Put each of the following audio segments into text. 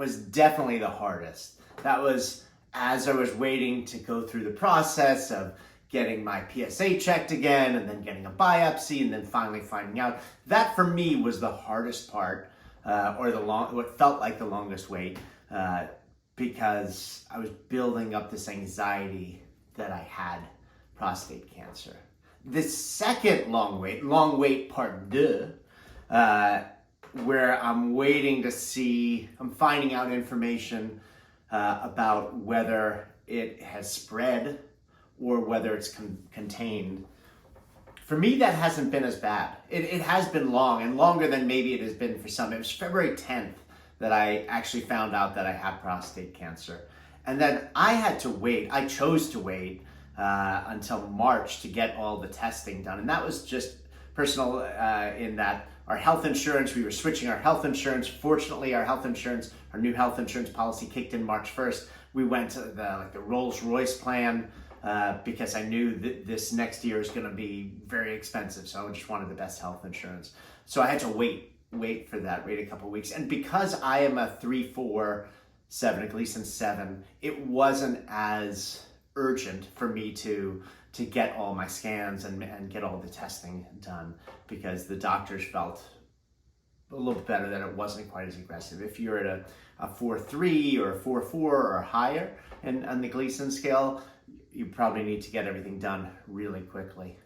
was definitely the hardest. That was as I was waiting to go through the process of getting my PSA checked again, and then getting a biopsy, and then finally finding out. That for me was the hardest part, or what felt like the longest wait, because I was building up this anxiety that I had prostate cancer. The second long wait part deux, where I'm waiting to see, I'm finding out information about whether it has spread or whether it's contained. For me, that hasn't been as bad. It has been long, and longer than maybe it has been for some. It was February 10th that I actually found out that I had prostate cancer. And then I had to wait, I chose to wait until March to get all the testing done. And that was just personal in that our health insurance, we were switching our health insurance. Fortunately, our new health insurance policy kicked in March 1st. We went to the Rolls-Royce plan because I knew that this next year is going to be very expensive. So I just wanted the best health insurance. So I had to wait for that, wait a couple of weeks. And because I am a 3-4-7, a Gleason 7, it wasn't as urgent for me to get all my scans and get all the testing done, because the doctors felt a little bit better that it wasn't quite as aggressive. If you're at a 4-3 or a 4-4 or higher on the Gleason scale, you probably need to get everything done really quickly.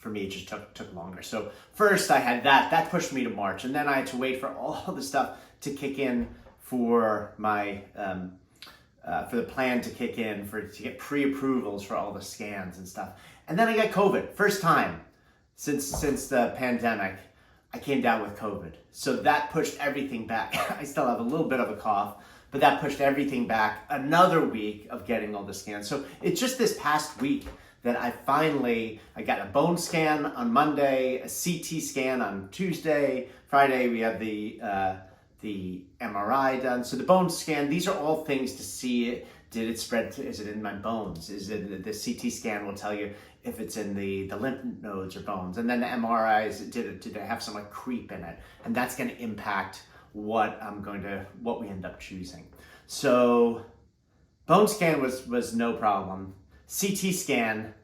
For me, it just took longer. So first I had that pushed me to March, and then I had to wait for all the stuff to kick in for my for the plan to kick in, to get pre-approvals for all the scans and stuff. And then I got COVID. First time since the pandemic, I came down with COVID. So that pushed everything back. I still have a little bit of a cough, but that pushed everything back another week of getting all the scans. So it's just this past week that I got a bone scan on Monday, a CT scan on Tuesday, Friday we have the MRI done. So the bone scan, these are all things to see, did it spread, is it in my bones? Is it, the CT scan will tell you if it's in the lymph nodes or bones. And then the MRIs, did I have some creep in it? And that's gonna impact what we end up choosing. So bone scan was no problem. CT scan,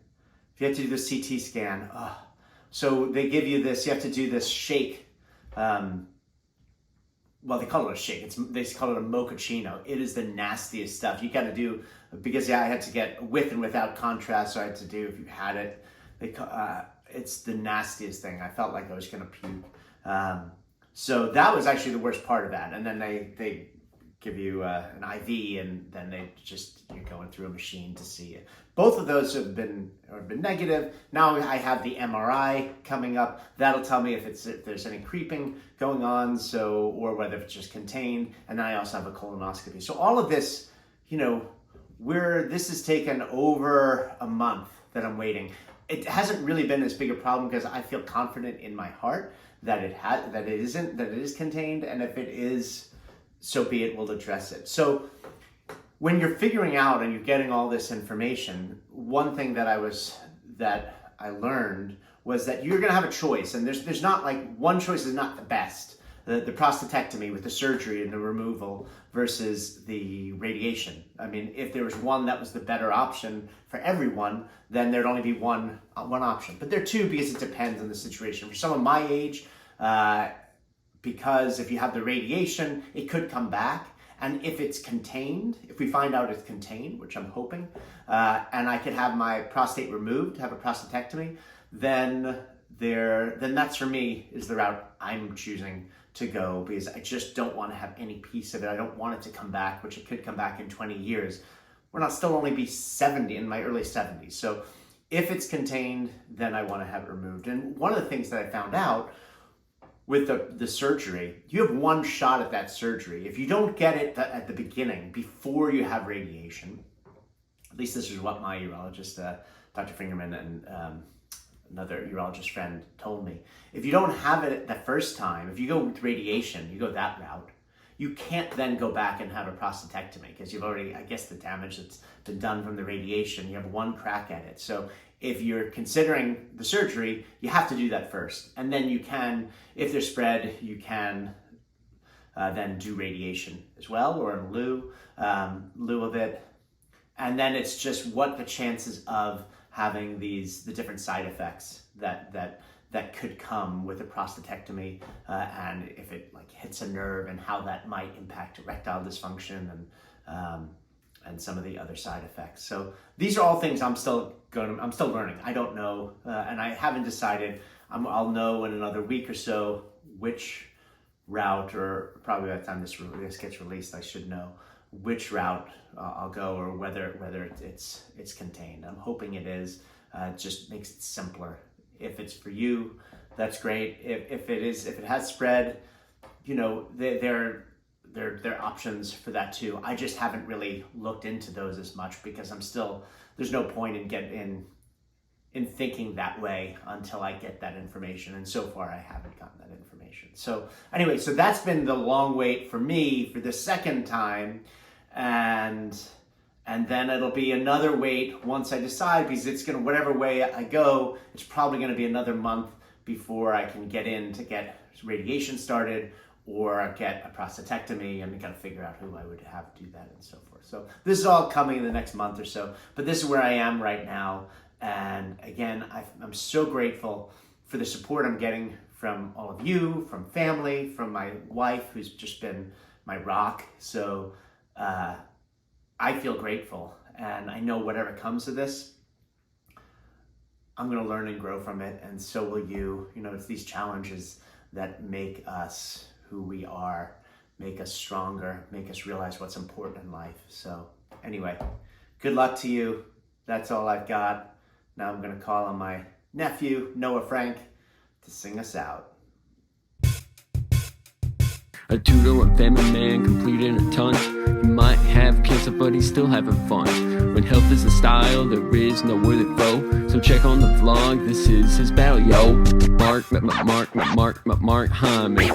if you have to do the CT scan, so they give you this, you have to do this shake. Well, they call it a shake. They call it a mochaccino. It is the nastiest stuff. You got to do, because I had to get with and without contrast, so I had to do, if you had it, it's the nastiest thing. I felt like I was going to puke. So that was actually the worst part of that. And then they give you an IV, and then you're going through a machine to see it. Both of those have been negative. Now I have the MRI coming up. That'll tell me if there's any creeping going on, or whether it's just contained. And then I also have a colonoscopy. So all of this, this has taken over a month that I'm waiting. It hasn't really been as big a problem because I feel confident in my heart that it is contained, and if it is, so be it, we'll address it. So when you're figuring out and you're getting all this information, one thing that I learned was that you're gonna have a choice, and there's not one choice is not the best. The prostatectomy with the surgery and the removal versus the radiation. I mean, if there was one that was the better option for everyone, then there'd only be one option. But there are two, because it depends on the situation. For someone my age, because if you have the radiation, it could come back. And if it's contained, if we find out it's contained, which I'm hoping, and I could have my prostate removed, have a prostatectomy, then that's, for me, is the route I'm choosing to go, because I just don't want to have any piece of it. I don't want it to come back, which it could come back in 20 years. When I'll still only be 70, in my early 70s. So if it's contained, then I want to have it removed. And one of the things that I found out with the surgery, you have one shot at that surgery. If you don't get it at the beginning, before you have radiation, at least this is what my urologist, Dr. Fingerman, and another urologist friend told me. If you don't have it the first time, if you go with radiation, you go that route, you can't then go back and have a prostatectomy, because you've already, I guess, the damage that's been done from the radiation, you have one crack at it. So if you're considering the surgery, you have to do that first. And then you can, if they're spread, you can then do radiation as well, or in lieu of it. And then it's just what the chances of having the different side effects that could come with a prostatectomy, and if it like hits a nerve, and how that might impact erectile dysfunction and some of the other side effects. So these are all things I'm still learning. I don't know, and I haven't decided. I'll know in another week or so which route, or probably by the time this gets released, I should know which route I'll go, or whether it's contained. I'm hoping it is. It just makes it simpler. If it's for you, that's great. If it has spread, there are options for that too. I just haven't really looked into those as much, because there's no point in thinking that way until I get that information. And so far I haven't gotten that information. So anyway, so that's been the long wait for me for the second time. And then it'll be another wait once I decide, because whatever way I go, it's probably gonna be another month before I can get in to get radiation started or get a prostatectomy, and gotta figure out who I would have do that and so forth. So this is all coming in the next month or so, but this is where I am right now. And again, I'm so grateful for the support I'm getting from all of you, from family, from my wife, who's just been my rock. So I feel grateful, and I know whatever comes of this, I'm going to learn and grow from it, and so will you. It's these challenges that make us who we are, make us stronger, make us realize what's important in life. So anyway, good luck to you. That's all I've got. Now I'm going to call on my nephew, Noah Frank, to sing us out. A tutor, a family man, completing a ton. He might have cancer, but he's still having fun. When health is the style, there is no worthy foe. So check on the vlog, this is his battle, yo. Mark Hyman. Mark Hyman.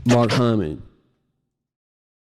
Mark Hyman.